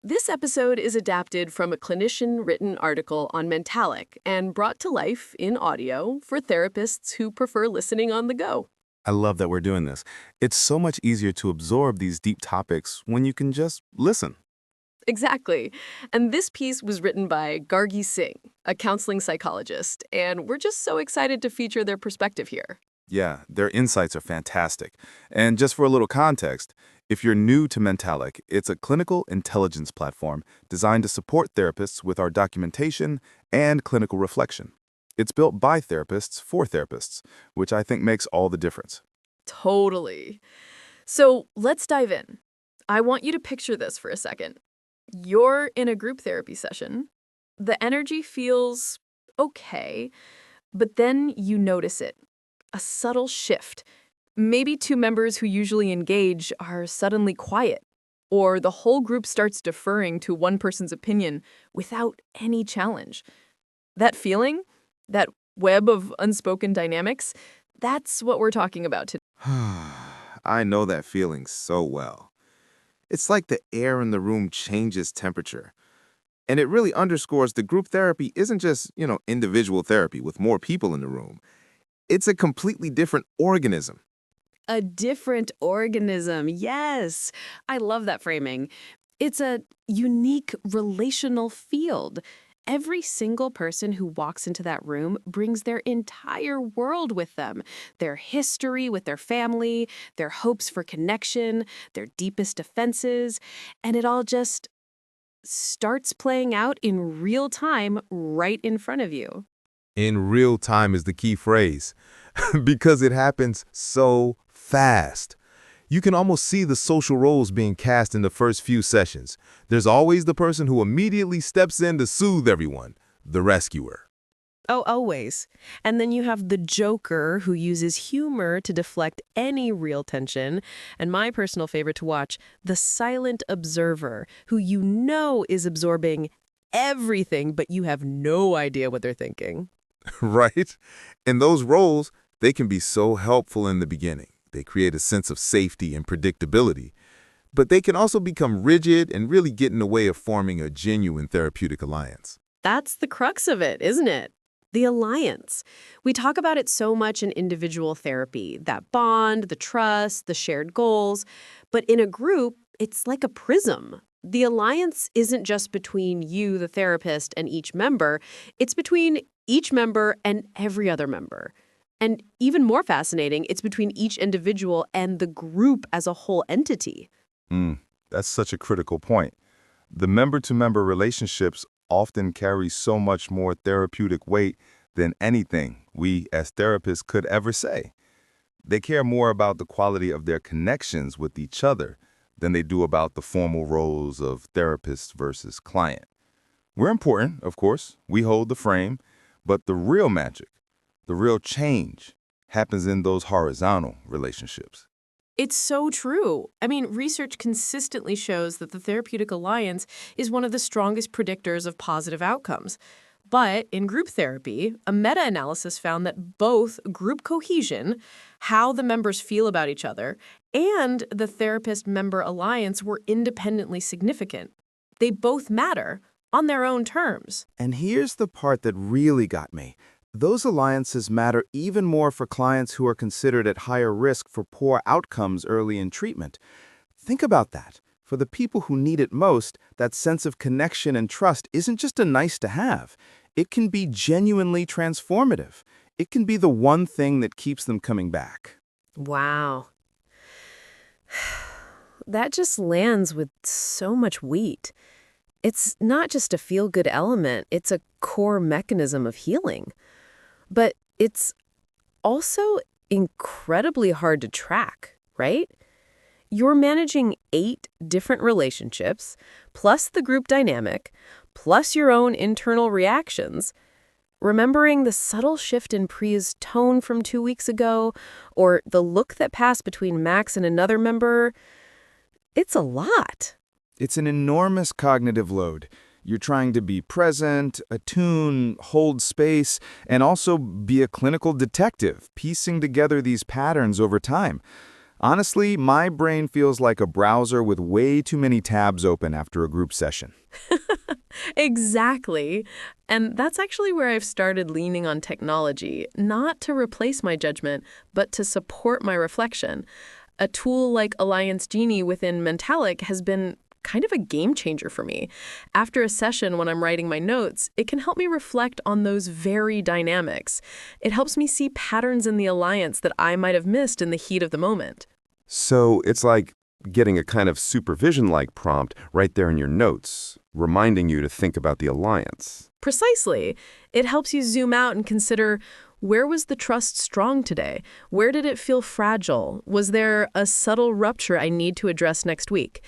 This episode is adapted from a clinician-written article on Mentalyc and brought to life in audio for therapists who prefer listening on the go. I love that we're doing this. It's so much easier to absorb these deep topics when you can just listen. Exactly. And this piece was written by Gargi Singh, a counseling psychologist, and we're just so excited to feature their perspective here. Yeah, their insights are fantastic. And just for a little context, if you're new to Mentalyc, it's a clinical intelligence platform designed to support therapists with our documentation and clinical reflection. It's built by therapists for therapists, which I think makes all the difference. Totally. So let's dive in. I want you to picture this for a second. You're in a group therapy session. The energy feels okay, but then you notice it. A subtle shift. Maybe two members who usually engage are suddenly quiet, or the whole group starts deferring to one person's opinion without any challenge. That feeling, that web of unspoken dynamics, that's what we're talking about today. I know that feeling so well. It's like the air in the room changes temperature. And it really underscores the group therapy isn't just, individual therapy with more people in the room. It's a completely different organism. A different organism, yes. I love that framing. It's a unique relational field. Every single person who walks into that room brings their entire world with them, their history with their family, their hopes for connection, their deepest defenses, and it all just starts playing out in real time right in front of you. In real time is the key phrase, because it happens so fast. You can almost see the social roles being cast in the first few sessions. There's always the person who immediately steps in to soothe everyone, the rescuer. Oh, always. And then you have the joker who uses humor to deflect any real tension. And my personal favorite to watch, the silent observer, who you know is absorbing everything, but you have no idea what they're thinking. Right? And those roles, they can be so helpful in the beginning. They create a sense of safety and predictability. But they can also become rigid and really get in the way of forming a genuine therapeutic alliance. That's the crux of it, isn't it? The alliance. We talk about it so much in individual therapy, that bond, the trust, the shared goals. But in a group, it's like a prism. The alliance isn't just between you, the therapist, and each member. It's between each member and every other member. And even more fascinating, it's between each individual and the group as a whole entity. That's such a critical point. The member-to-member relationships often carry so much more therapeutic weight than anything we as therapists could ever say. They care more about the quality of their connections with each other than they do about the formal roles of therapist versus client. We're important, of course. We hold the frame, but the real magic, the real change happens in those horizontal relationships. It's so true. I mean, research consistently shows that the therapeutic alliance is one of the strongest predictors of positive outcomes. But in group therapy, a meta-analysis found that both group cohesion, how the members feel about each other, and the therapist-member alliance were independently significant. They both matter on their own terms. And here's the part that really got me. Those alliances matter even more for clients who are considered at higher risk for poor outcomes early in treatment. Think about that. For the people who need it most, that sense of connection and trust isn't just a nice to have. It can be genuinely transformative. It can be the one thing that keeps them coming back. Wow. That just lands with so much weight. It's not just a feel-good element, it's a core mechanism of healing. But it's also incredibly hard to track, right? You're managing 8 different relationships, plus the group dynamic, plus your own internal reactions. Remembering the subtle shift in Priya's tone from 2 weeks ago, or the look that passed between Max and another member, it's a lot. It's an enormous cognitive load. You're trying to be present, attune, hold space, and also be a clinical detective, piecing together these patterns over time. Honestly, my brain feels like a browser with way too many tabs open after a group session. Exactly. And that's actually where I've started leaning on technology, not to replace my judgment, but to support my reflection. A tool like Alliance Genie within Mentalyc has been kind of a game changer for me. After a session when I'm writing my notes, it can help me reflect on those very dynamics. It helps me see patterns in the alliance that I might have missed in the heat of the moment. So it's like getting a kind of supervision-like prompt right there in your notes, reminding you to think about the alliance. Precisely. It helps you zoom out and consider, where was the trust strong today? Where did it feel fragile? Was there a subtle rupture I need to address next week?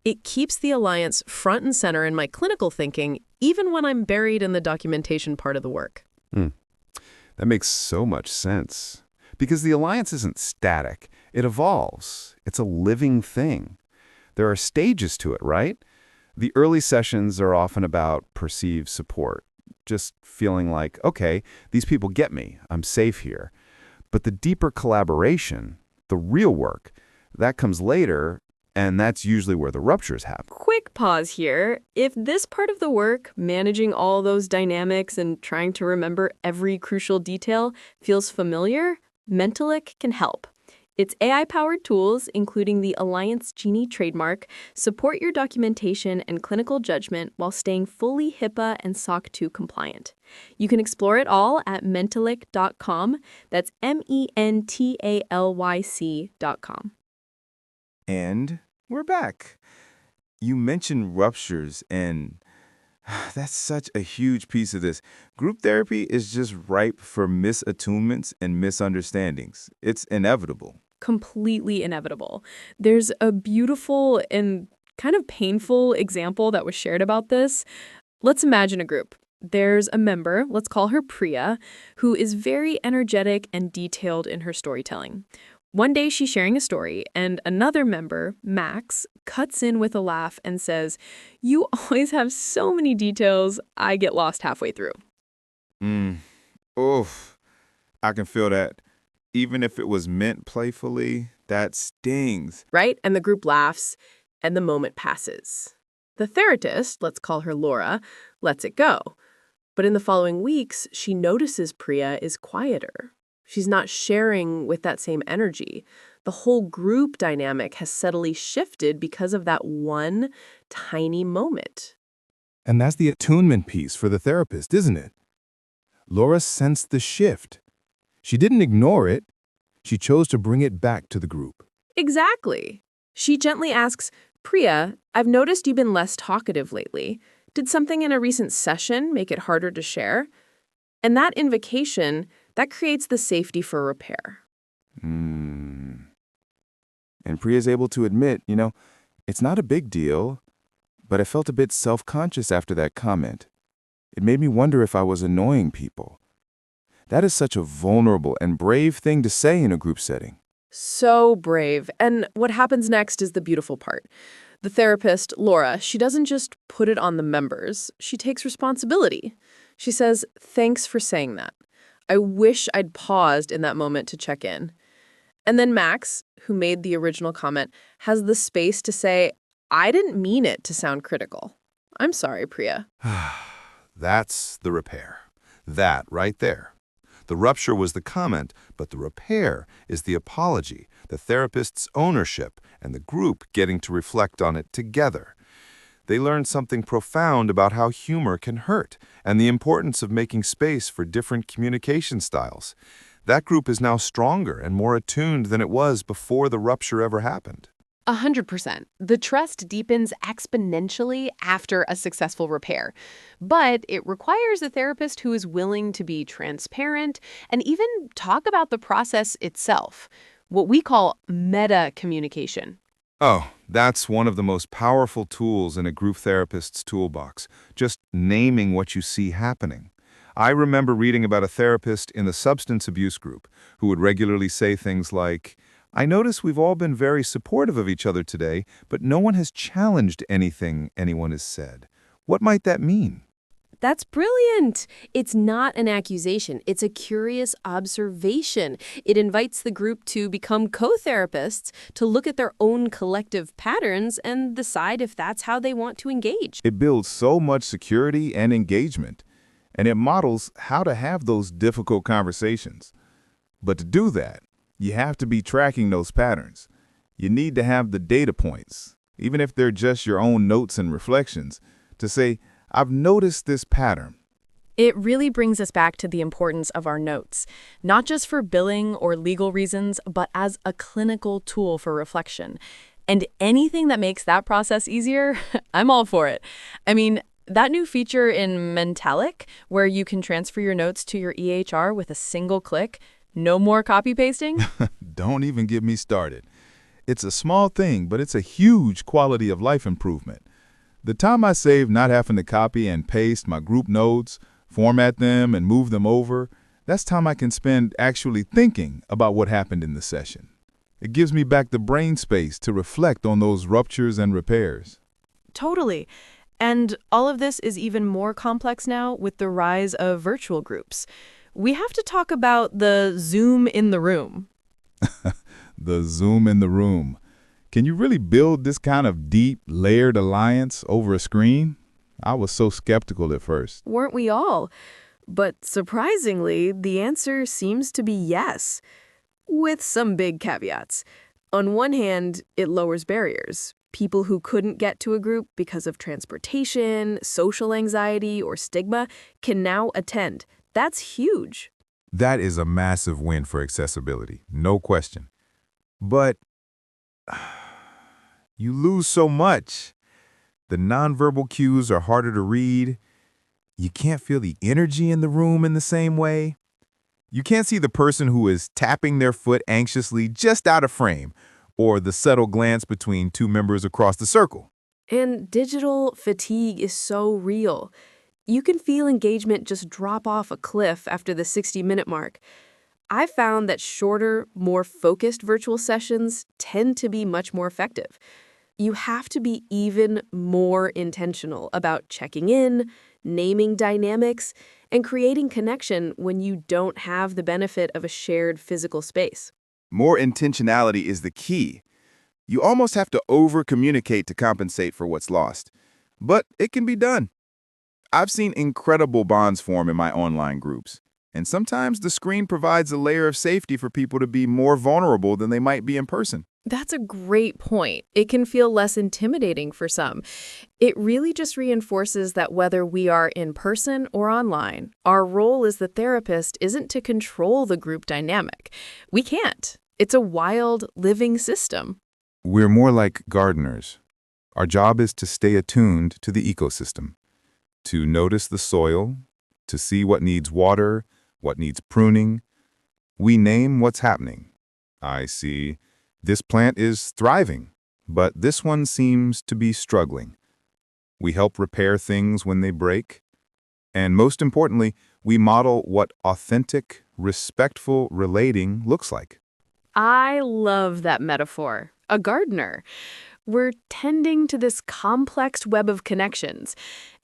It keeps the alliance front and center in my clinical thinking, even when I'm buried in the documentation part of the work. That makes so much sense. Because the alliance isn't static. It evolves. It's a living thing. There are stages to it, right? The early sessions are often about perceived support, just feeling like, okay, these people get me, I'm safe here. But the deeper collaboration, the real work, that comes later, and that's usually where the ruptures happen. Quick pause here. If this part of the work, managing all those dynamics and trying to remember every crucial detail, feels familiar, Mentalyc can help. Its AI-powered tools, including the Alliance Genie trademark, support your documentation and clinical judgment while staying fully HIPAA and SOC 2 compliant. You can explore it all at Mentalyc.com. That's Mentalyc.com. And we're back. You mentioned ruptures, and that's such a huge piece of this. Group therapy is just ripe for misattunements and misunderstandings. It's inevitable. Completely inevitable. There's a beautiful and kind of painful example that was shared about this. Let's imagine a group. There's a member, let's call her Priya, who is very energetic and detailed in her storytelling. One day she's sharing a story, and another member, Max, cuts in with a laugh and says, "You always have so many details, I get lost halfway through." Oof. I can feel that. Even if it was meant playfully, that stings. Right? And the group laughs, and the moment passes. The therapist, let's call her Laura, lets it go. But in the following weeks, she notices Priya is quieter. She's not sharing with that same energy. The whole group dynamic has subtly shifted because of that one tiny moment. And that's the attunement piece for the therapist, isn't it? Laura sensed the shift. She didn't ignore it. She chose to bring it back to the group. Exactly. She gently asks, "Priya, I've noticed you've been less talkative lately. Did something in a recent session make it harder to share?" And that invocation, that creates the safety for repair. And Priya's able to admit, it's not a big deal, but I felt a bit self-conscious after that comment. It made me wonder if I was annoying people. That is such a vulnerable and brave thing to say in a group setting. So brave. And what happens next is the beautiful part. The therapist, Laura, she doesn't just put it on the members. She takes responsibility. She says, "Thanks for saying that. I wish I'd paused in that moment to check in." And then Max, who made the original comment, has the space to say, "I didn't mean it to sound critical. I'm sorry, Priya." That's the repair. That right there. The rupture was the comment, but the repair is the apology, the therapist's ownership, and the group getting to reflect on it together. They learned something profound about how humor can hurt and the importance of making space for different communication styles. That group is now stronger and more attuned than it was before the rupture ever happened. 100%. The trust deepens exponentially after a successful repair. But it requires a therapist who is willing to be transparent and even talk about the process itself, what we call metacommunication. Oh, that's one of the most powerful tools in a group therapist's toolbox, just naming what you see happening. I remember reading about a therapist in the substance abuse group who would regularly say things like, "I notice we've all been very supportive of each other today, but no one has challenged anything anyone has said. What might that mean?" That's brilliant. It's not an accusation. It's a curious observation. It invites the group to become co-therapists, to look at their own collective patterns and decide if that's how they want to engage. It builds so much security and engagement, and it models how to have those difficult conversations. But to do that, you have to be tracking those patterns. You need to have the data points, even if they're just your own notes and reflections, to say, I've noticed this pattern. It really brings us back to the importance of our notes, not just for billing or legal reasons, but as a clinical tool for reflection. And anything that makes that process easier, I'm all for it. I mean, that new feature in Mentalyc, where you can transfer your notes to your EHR with a single click, no more copy pasting. Don't even get me started. It's a small thing, but it's a huge quality of life improvement. The time I save not having to copy and paste my group notes, format them, and move them over, that's time I can spend actually thinking about what happened in the session. It gives me back the brain space to reflect on those ruptures and repairs. Totally. And all of this is even more complex now with the rise of virtual groups. We have to talk about the Zoom in the room. The Zoom in the room. Can you really build this kind of deep, layered alliance over a screen? I was so skeptical at first. Weren't we all? But surprisingly, the answer seems to be yes, with some big caveats. On one hand, it lowers barriers. People who couldn't get to a group because of transportation, social anxiety, or stigma can now attend. That's huge. That is a massive win for accessibility, no question. But you lose so much. The nonverbal cues are harder to read. You can't feel the energy in the room in the same way. You can't see the person who is tapping their foot anxiously just out of frame, or the subtle glance between two members across the circle. And digital fatigue is so real. You can feel engagement just drop off a cliff after the 60-minute mark. I've found that shorter, more focused virtual sessions tend to be much more effective. You have to be even more intentional about checking in, naming dynamics, and creating connection when you don't have the benefit of a shared physical space. More intentionality is the key. You almost have to over-communicate to compensate for what's lost. But it can be done. I've seen incredible bonds form in my online groups. And sometimes the screen provides a layer of safety for people to be more vulnerable than they might be in person. That's a great point. It can feel less intimidating for some. It really just reinforces that whether we are in person or online, our role as the therapist isn't to control the group dynamic. We can't. It's a wild, living system. We're more like gardeners. Our job is to stay attuned to the ecosystem, to notice the soil, to see what needs water, what needs pruning. We name what's happening. I see this plant is thriving, but this one seems to be struggling. We help repair things when they break. And most importantly, we model what authentic, respectful relating looks like. I love that metaphor. A gardener. We're tending to this complex web of connections.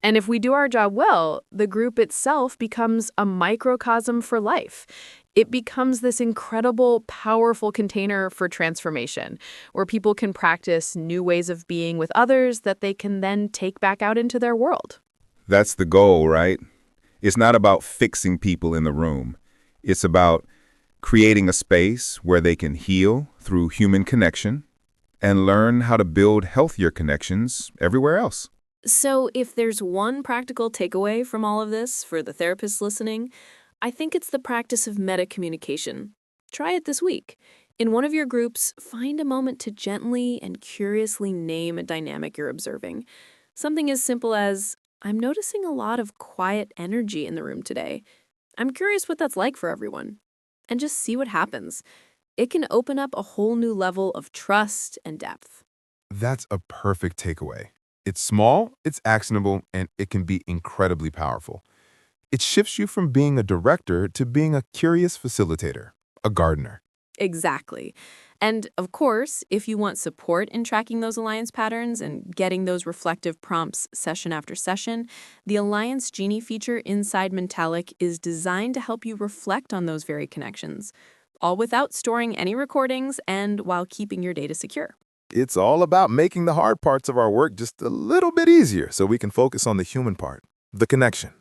And if we do our job well, the group itself becomes a microcosm for life. It becomes this incredible, powerful container for transformation, where people can practice new ways of being with others that they can then take back out into their world. That's the goal, right? It's not about fixing people in the room. It's about creating a space where they can heal through human connection and learn how to build healthier connections everywhere else. So if there's one practical takeaway from all of this for the therapists listening, I think it's the practice of metacommunication. Try it this week. In one of your groups, find a moment to gently and curiously name a dynamic you're observing. Something as simple as, I'm noticing a lot of quiet energy in the room today. I'm curious what that's like for everyone. And just see what happens. It can open up a whole new level of trust and depth. That's a perfect takeaway. It's small, it's actionable, and it can be incredibly powerful. It shifts you from being a director to being a curious facilitator, a gardener. Exactly. And of course, if you want support in tracking those alliance patterns and getting those reflective prompts session after session, the Alliance Genie feature inside Mentalyc is designed to help you reflect on those very connections, all without storing any recordings and while keeping your data secure. It's all about making the hard parts of our work just a little bit easier so we can focus on the human part, the connection.